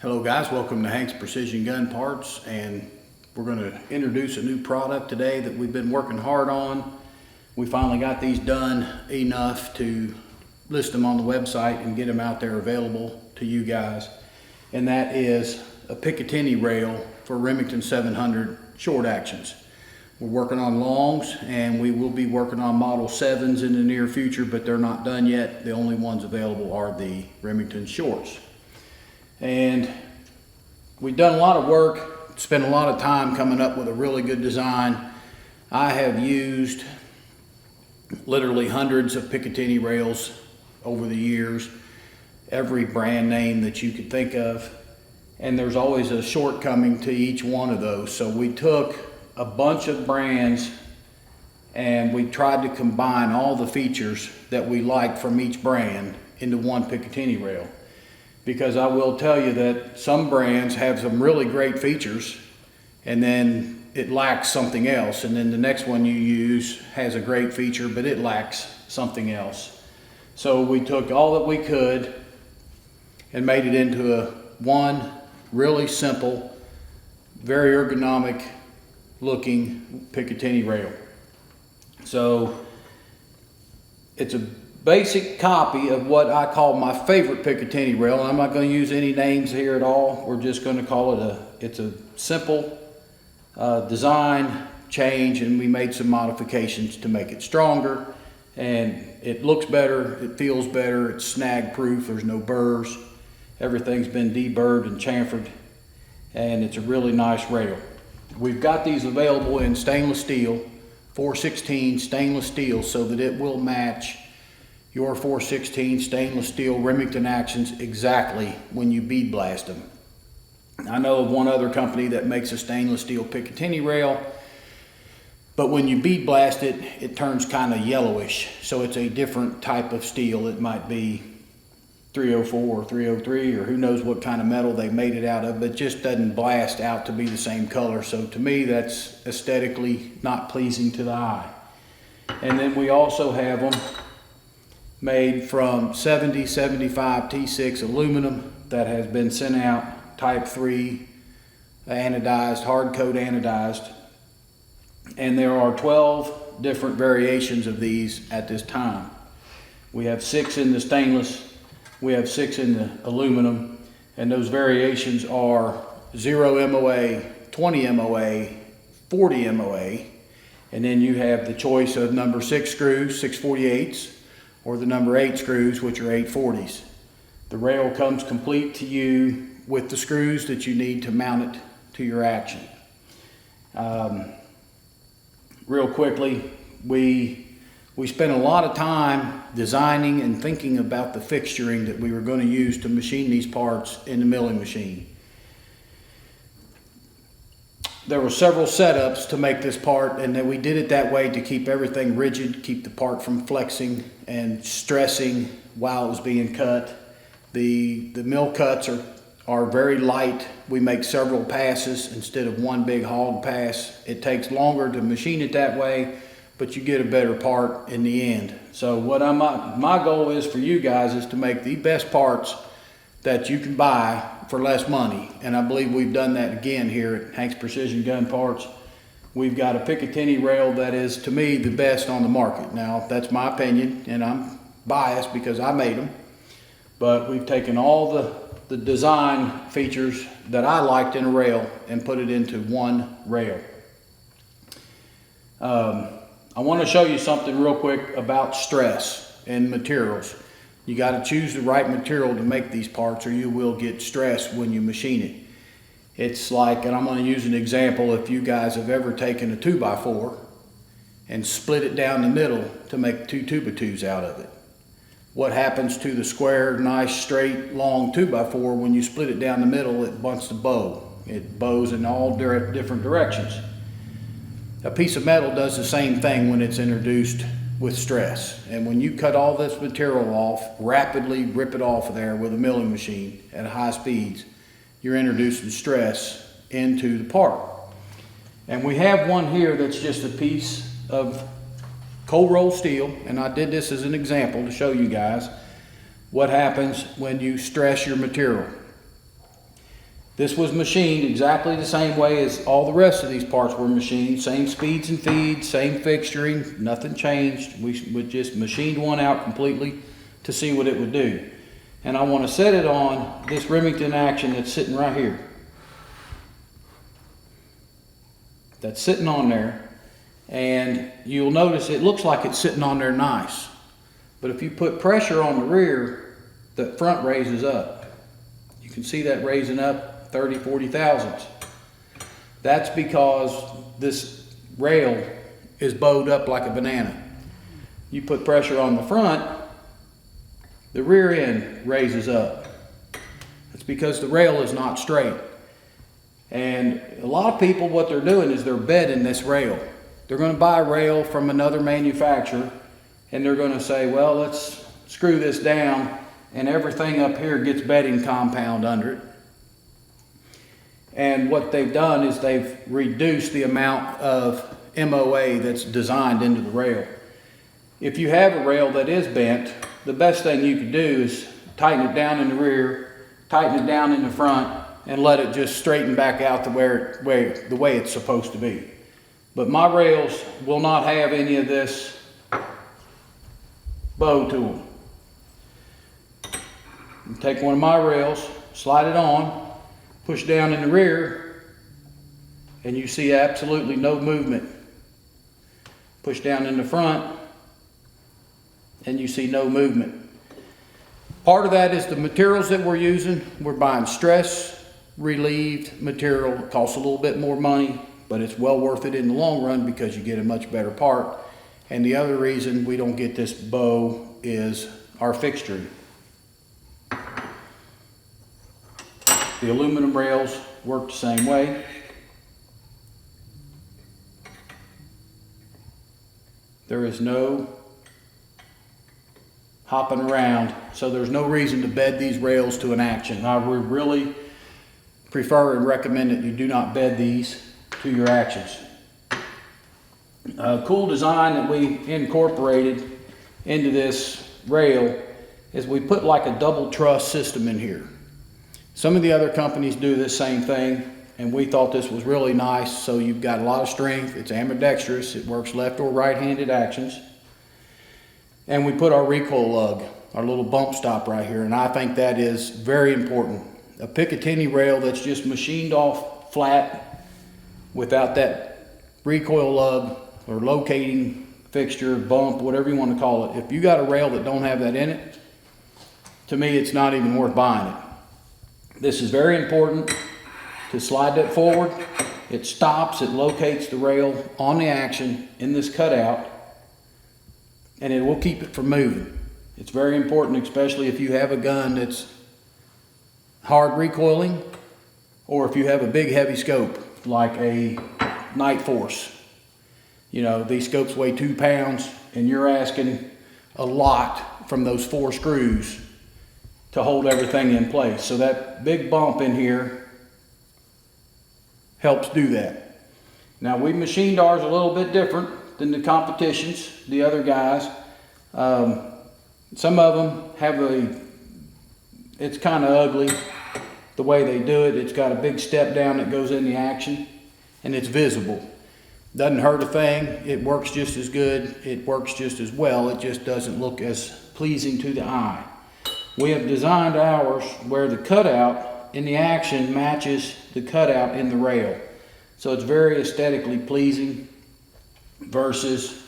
Hello guys, welcome to Hank's Precision Gun Parts, and we're going to introduce a new product today that we've been working hard on. We finally got these done enough to list them on the website and get them out there available to you guys. And that is a Picatinny Rail for Remington 700 short actions. We're working on longs, and we will be working on Model 7s in the near future, but they're not done yet. The only ones available are the Remington shorts. And we've done a lot of work, spent a lot of time coming up with a really good design. I have used literally hundreds of Picatinny rails over the years, every brand name that you could think of, and there's always a shortcoming to each one of those. So we took a bunch of brands and we tried to combine all the features that we liked from each brand into one Picatinny rail. Because I will tell you that some brands have some really great features and then it lacks something else, and then the next one you use has a great feature but it lacks something else. So we took all that we could and made it into one really simple, very ergonomic looking Picatinny rail. So it's a basic copy of what I call my favorite Picatinny rail. I'm not going to use any names here at all. We're just going to call it it's a simple design change, and we made some modifications to make it stronger, and it looks better, it feels better, it's snag proof, there's no burrs, everything's been deburred and chamfered, and it's a really nice rail. We've got these available in stainless steel, 416 stainless steel, so that it will match your 416 stainless steel Remington actions exactly when you bead blast them. I know of one other company that makes a stainless steel Picatinny rail, but when you bead blast it, it turns kind of yellowish. So it's a different type of steel. It might be 304 or 303 or who knows what kind of metal they made it out of, but it just doesn't blast out to be the same color. So to me, that's aesthetically not pleasing to the eye. And then we also have them made from 7075 T6 aluminum that has been sent out type 3 anodized, hard coat anodized, and there are 12 different variations of these at this time. We have 6 in the stainless, we have 6 in the aluminum, and those variations are 0 MOA, 20 MOA, 40 MOA, and then you have the choice of number 6 screws, 648s, or the number 8 screws, which are 840s. The rail comes complete to you with the screws that you need to mount it to your action. Real quickly, we spent a lot of time designing and thinking about the fixturing that we were going to use to machine these parts in the milling machine. There were several setups to make this part, and then we did it that way to keep everything rigid, keep the part from flexing and stressing while it was being cut. The mill cuts are very light. We make several passes instead of one big hog pass. It takes longer to machine it that way, but you get a better part in the end. So what my goal is for you guys is to make the best parts that you can buy for less money, and I believe we've done that again here at Hank's Precision Gun Parts. We've got a Picatinny rail that is, to me, the best on the market. Now, that's my opinion, and I'm biased because I made them, but we've taken all the design features that I liked in a rail and put it into one rail. I want to show you something real quick about stress and materials. You got to choose the right material to make these parts, or you will get stress when you machine it. It's like, and I'm going to use an example, if you guys have ever taken a 2x4 and split it down the middle to make 2 2x2s out of it. What happens to the square, nice, straight, long 2x4 when you split it down the middle? It wants to bow. It bows in all different directions. A piece of metal does the same thing when it's introduced with stress. And when you cut all this material off, rapidly rip it off of there with a milling machine at high speeds, you're introducing stress into the part. And we have one here that's just a piece of cold rolled steel, and I did this as an example to show you guys what happens when you stress your material. This was machined exactly the same way as all the rest of these parts were machined. Same speeds and feeds, same fixturing, nothing changed. We just machined one out completely to see what it would do. And I want to set it on this Remington action that's sitting right here. That's sitting on there. And you'll notice it looks like it's sitting on there nice. But if you put pressure on the rear, the front raises up. You can see that raising up 30, 40 thousandths. That's because this rail is bowed up like a banana. You put pressure on the front, the rear end raises up. It's because the rail is not straight. And a lot of people, what they're doing is they're bedding this rail. They're going to buy a rail from another manufacturer and they're going to say, well, let's screw this down and everything up here gets bedding compound under it. And what they've done is they've reduced the amount of MOA that's designed into the rail. If you have a rail that is bent, the best thing you can do is tighten it down in the rear, tighten it down in the front, and let it just straighten back out the way it's supposed to be. But my rails will not have any of this bow to them. You take one of my rails, slide it on, push down in the rear, and you see absolutely no movement. Push down in the front, and you see no movement. Part of that is the materials that we're using. We're buying stress relieved material. It costs a little bit more money, but it's well worth it in the long run because you get a much better part. And the other reason we don't get this bow is our fixturing. The aluminum rails work the same way. There is no hopping around, so there's no reason to bed these rails to an action. I would really prefer and recommend that you do not bed these to your actions. A cool design that we incorporated into this rail is we put like a double truss system in here. Some of the other companies do this same thing, and we thought this was really nice. So you've got a lot of strength, it's ambidextrous, it works left or right-handed actions. And we put our recoil lug, our little bump stop right here, and I think that is very important. A Picatinny rail that's just machined off flat without that recoil lug or locating fixture, bump, whatever you want to call it. If you got a rail that don't have that in it, to me it's not even worth buying it. This is very important to slide that forward. It stops, it locates the rail on the action in this cutout, and it will keep it from moving. It's very important, especially if you have a gun that's hard recoiling, or if you have a big heavy scope like a Night Force. You know, these scopes weigh 2 pounds and you're asking a lot from those 4 screws to hold everything in place. So that big bump in here helps do that. Now we machined ours a little bit different than the competitions, the other guys. Some of them have it's kind of ugly the way they do it. It's got a big step down that goes in the action and it's visible. Doesn't hurt a thing. It works just as good. It works just as well. It just doesn't look as pleasing to the eye. We have designed ours where the cutout in the action matches the cutout in the rail. So it's very aesthetically pleasing versus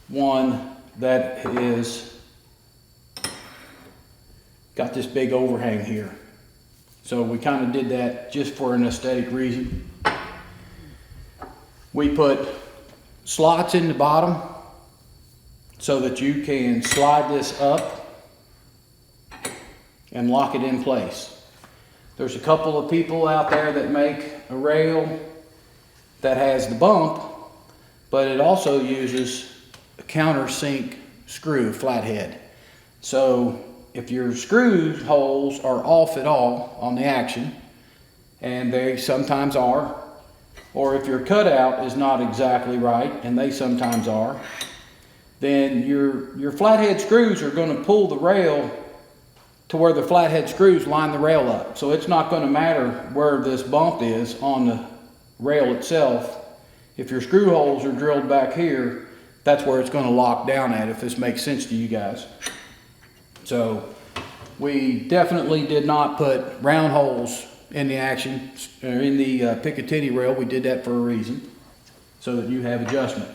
one that is got this big overhang here. So we kind of did that just for an aesthetic reason. We put slots in the bottom so that you can slide this up and lock it in place. There's a couple of people out there that make a rail that has the bump, but it also uses a countersink screw flathead. So if your screw holes are off at all on the action, and they sometimes are, or if your cutout is not exactly right, and they sometimes are, then your flathead screws are going to pull the rail to where the flathead screws line the rail up. So it's not going to matter where this bump is on the rail itself. If your screw holes are drilled back here, that's where it's going to lock down at, if this makes sense to you guys. So we definitely did not put round holes in the action, or in the Picatinny rail. We did that for a reason, so that you have adjustment.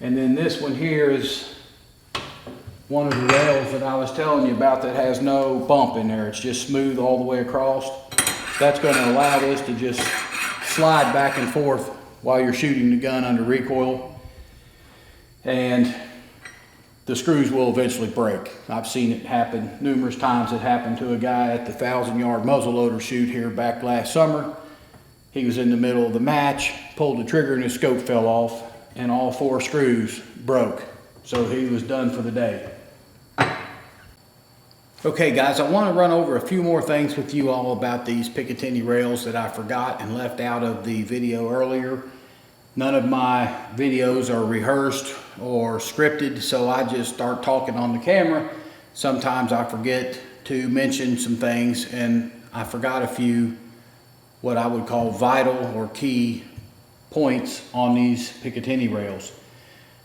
And then this one here is one of the rails that I was telling you about that has no bump in there. It's just smooth all the way across. That's going to allow this to just slide back and forth while you're shooting the gun under recoil. And the screws will eventually break. I've seen it happen numerous times. It happened to a guy at the 1,000-yard muzzleloader shoot here back last summer. He was in the middle of the match, pulled the trigger and his scope fell off, and all 4 screws broke. So he was done for the day. Okay guys, I want to run over a few more things with you all about these Picatinny rails that I forgot and left out of the video earlier. None of my videos are rehearsed or scripted, so I just start talking on the camera. Sometimes I forget to mention some things, and I forgot a few what I would call vital or key points on these Picatinny rails.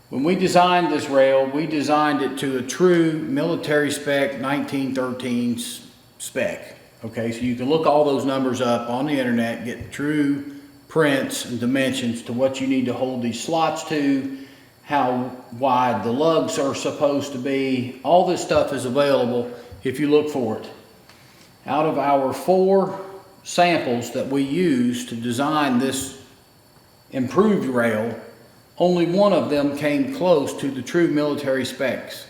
When we designed this rail, we designed it to a true military spec 1913 spec. Okay, so you can look all those numbers up on the internet, get true prints and dimensions to what you need to hold these slots to, how wide the lugs are supposed to be. All this stuff is available if you look for it. Out of our 4 samples that we used to design this improved rail, only one of them came close to the true military specs.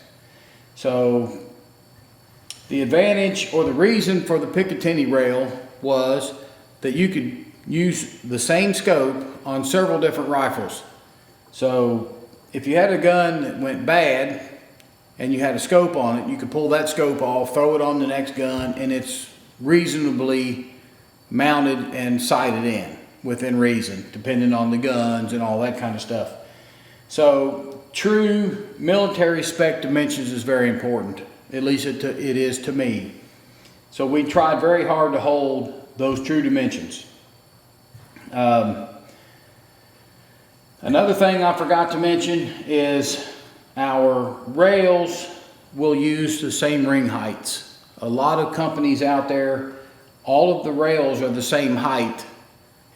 So the advantage or the reason for the Picatinny rail was that you could use the same scope on several different rifles. So if you had a gun that went bad and you had a scope on it, you could pull that scope off, throw it on the next gun, and it's reasonably mounted and sighted in within reason, depending on the guns and all that kind of stuff. So true military spec dimensions is very important. At least it is to me. So we tried very hard to hold those true dimensions. Another thing I forgot to mention is our rails will use the same ring heights. A lot of companies out there, all of the rails are the same height,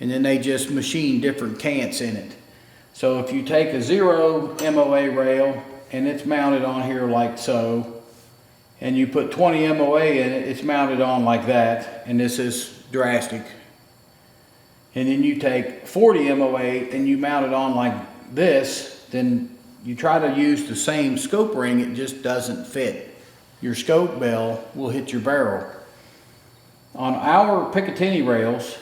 and then they just machine different cants in it. So if you take a 0 MOA rail and it's mounted on here like so, and you put 20 MOA in it, it's mounted on like that, and this is drastic. And then you take 40 MOA and you mount it on like this, then you try to use the same scope ring, it just doesn't fit. Your scope bell will hit your barrel. On our Picatinny rails,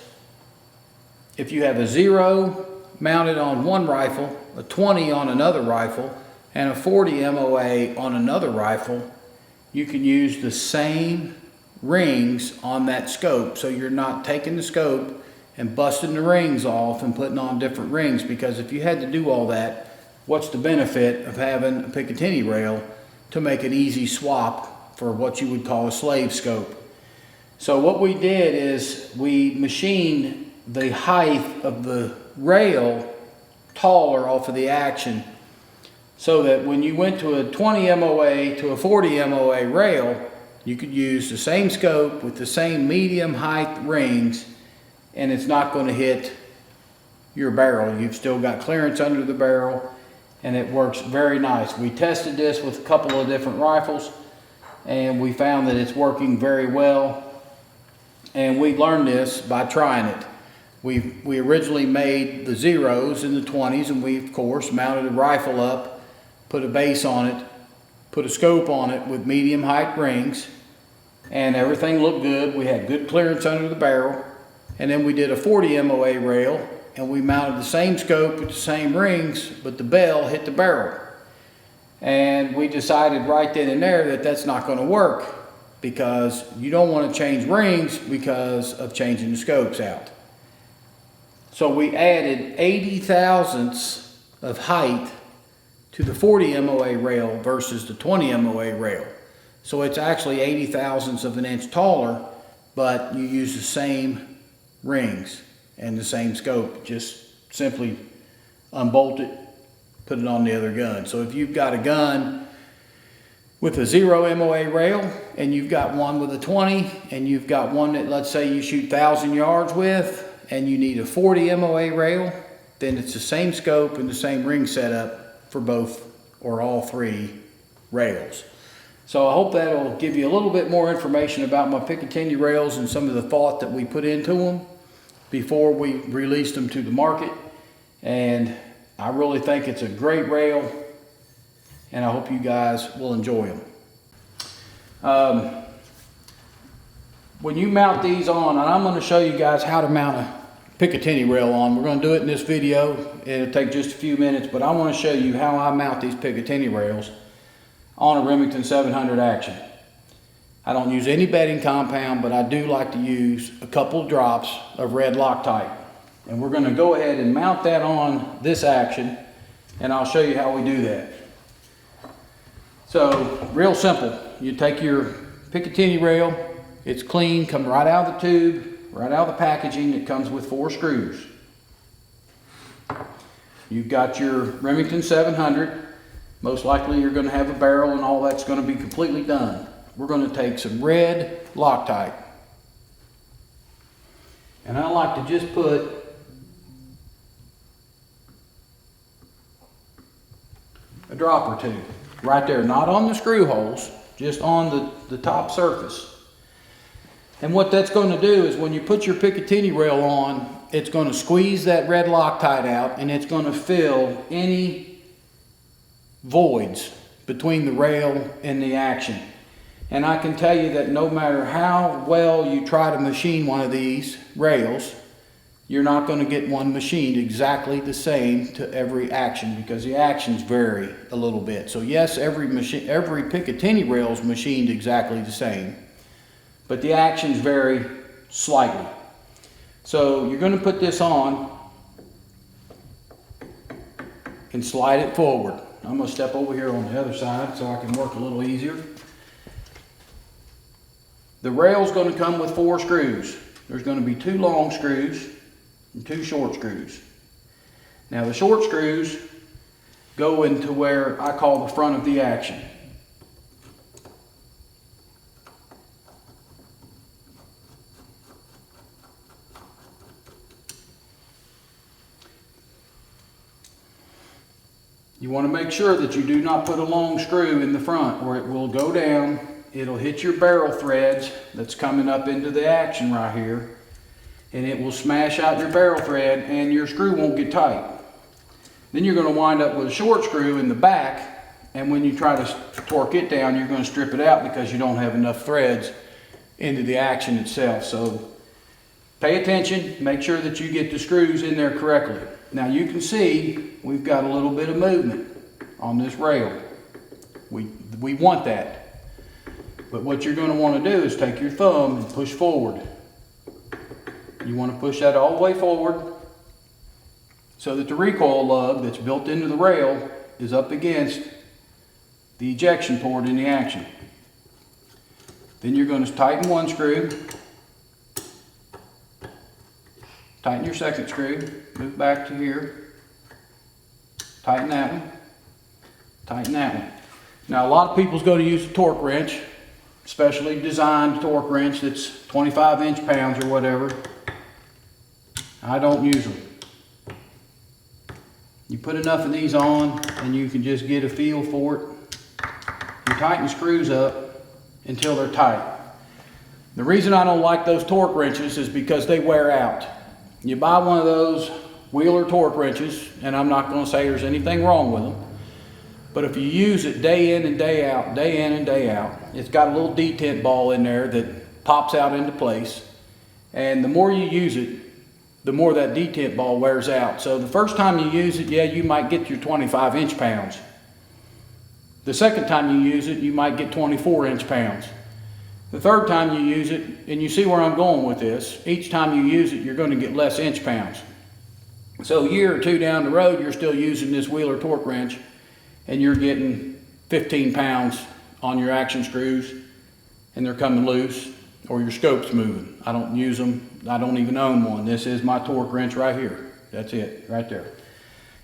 if you have a 0 mounted on one rifle, a 20 on another rifle, and a 40 MOA on another rifle, you can use the same rings on that scope. So you're not taking the scope and busting the rings off and putting on different rings, because if you had to do all that, what's the benefit of having a Picatinny rail to make an easy swap for what you would call a slave scope? So what we did is we machined the height of the rail taller off of the action, so that when you went to a 20 MOA to a 40 MOA rail, you could use the same scope with the same medium height rings, and it's not going to hit your barrel. You've still got clearance under the barrel, and it works very nice. We tested this with a couple of different rifles, and we found that it's working very well. And we learned this by trying it. We originally made the 0s and the 20s, and we of course mounted a rifle up, put a base on it, put a scope on it with medium height rings, and everything looked good. We had good clearance under the barrel. And then we did a 40 MOA rail, and we mounted the same scope with the same rings, but the bell hit the barrel. And we decided right then and there that that's not going to work, because you don't want to change rings because of changing the scopes out. So we added 80 thousandths of height to the 40 MOA rail versus the 20 MOA rail. So it's actually 80 thousandths of an inch taller, but you use the same rings and the same scope. Just simply unbolt it, put it on the other gun. So if you've got a gun with a 0 MOA rail and you've got one with a 20 and you've got one that, let's say you shoot 1,000 yards with and you need a 40 MOA rail, then it's the same scope and the same ring setup for both or all three rails. So I hope that'll give you a little bit more information about my Picatinny rails and some of the thought that we put into them before we released them to the market. And I really think it's a great rail, and I hope you guys will enjoy them. When you mount these on, and I'm going to show you guys how to mount a Picatinny rail on. We're going to do it in this video. It'll take just a few minutes, but I want to show you how I mount these Picatinny rails on a Remington 700 Action. I don't use any bedding compound, but I do like to use a couple drops of red Loctite. And we're going to go ahead and mount that on this Action, and I'll show you how we do that. So, real simple. You take your Picatinny rail, it's clean, come right out of the tube, right out of the packaging. It comes with 4 screws. You've got your Remington 700. Most likely you're going to have a barrel and all that's going to be completely done. We're going to take some red Loctite. And I like to just put a drop or two right there, not on the screw holes, just on the top surface. And what that's going to do is when you put your Picatinny rail on, it's going to squeeze that red Loctite out and it's going to fill any voids between the rail and the Action. And I can tell you that no matter how well you try to machine one of these rails, you're not going to get one machined exactly the same to every Action, because the Actions vary a little bit. So yes, every Picatinny rail is machined exactly the same, but the Actions vary slightly. So you're going to put this on and slide it forward. I'm going to step over here on the other side so I can work a little easier. The rail's going to come with 4 screws. There's going to be 2 long screws and 2 short screws. Now the short screws go into where I call the front of the Action. You want to make sure that you do not put a long screw in the front, or it will go down. It'll hit your barrel threads that's coming up into the Action right here, and it will smash out your barrel thread and your screw won't get tight. Then you're going to wind up with a short screw in the back, and when you try to torque it down, you're going to strip it out because you don't have enough threads into the Action itself. So pay attention, make sure that you get the screws in there correctly. Now you can see we've got a little bit of movement on this rail. We want that. But what you're going to want to do is take your thumb and push forward. You want to push that all the way forward so that the recoil lug that's built into the rail is up against the ejection port in the Action. Then you're going to tighten one screw, tighten your second screw, move back to here, tighten that one, tighten that one. Now a lot of people's going to use a torque wrench, specially designed torque wrench that's 25 inch-pounds or whatever. I don't use them. You put enough of these on and you can just get a feel for it. You tighten screws up until they're tight. The reason I don't like those torque wrenches is because they wear out. You buy one of those Wheeler torque wrenches, and I'm not going to say there's anything wrong with them, but if you use it day in and day out, day in and day out, it's got a little detent ball in there that pops out into place, and the more you use it, the more that detent ball wears out. So the first time you use it, yeah, you might get your 25 inch-pounds. The second time you use it, you might get 24 inch-pounds. The third time you use it, and you see where I'm going with this, each time you use it, you're going to get less inch-pounds. So a year or two down the road, you're still using this Wheeler torque wrench, and you're getting 15 pounds on your action screws and they're coming loose, or your scope's moving. I don't use them. I don't even own one. This is my torque wrench right here. That's it, right there.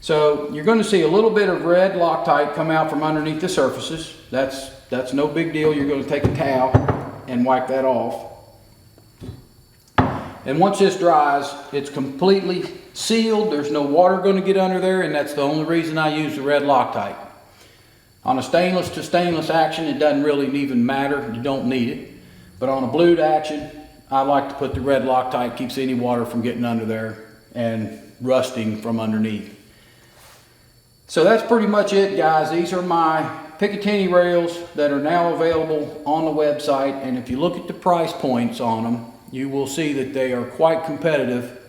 So you're going to see a little bit of red Loctite come out from underneath the surfaces. That's no big deal. You're going to take a towel and wipe that off. And once this dries, it's completely sealed. There's no water going to get under there, and that's the only reason I use the red Loctite. On a stainless to stainless action, it doesn't really even matter. You don't need it. But on a blued action, I like to put the red Loctite. Keeps any water from getting under there and rusting from underneath. So that's pretty much it, guys. These are my Picatinny rails that are now available on the website. And if you look at the price points on them, you will see that they are quite competitive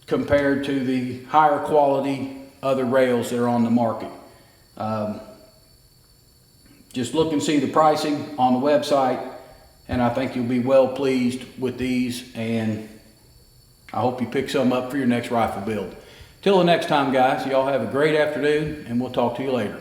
compared to the higher quality other rails that are on the market. Just look and see the pricing on the website, and I think you'll be well pleased with these, and I hope you pick some up for your next rifle build. Till the next time, guys, y'all have a great afternoon, and we'll talk to you later.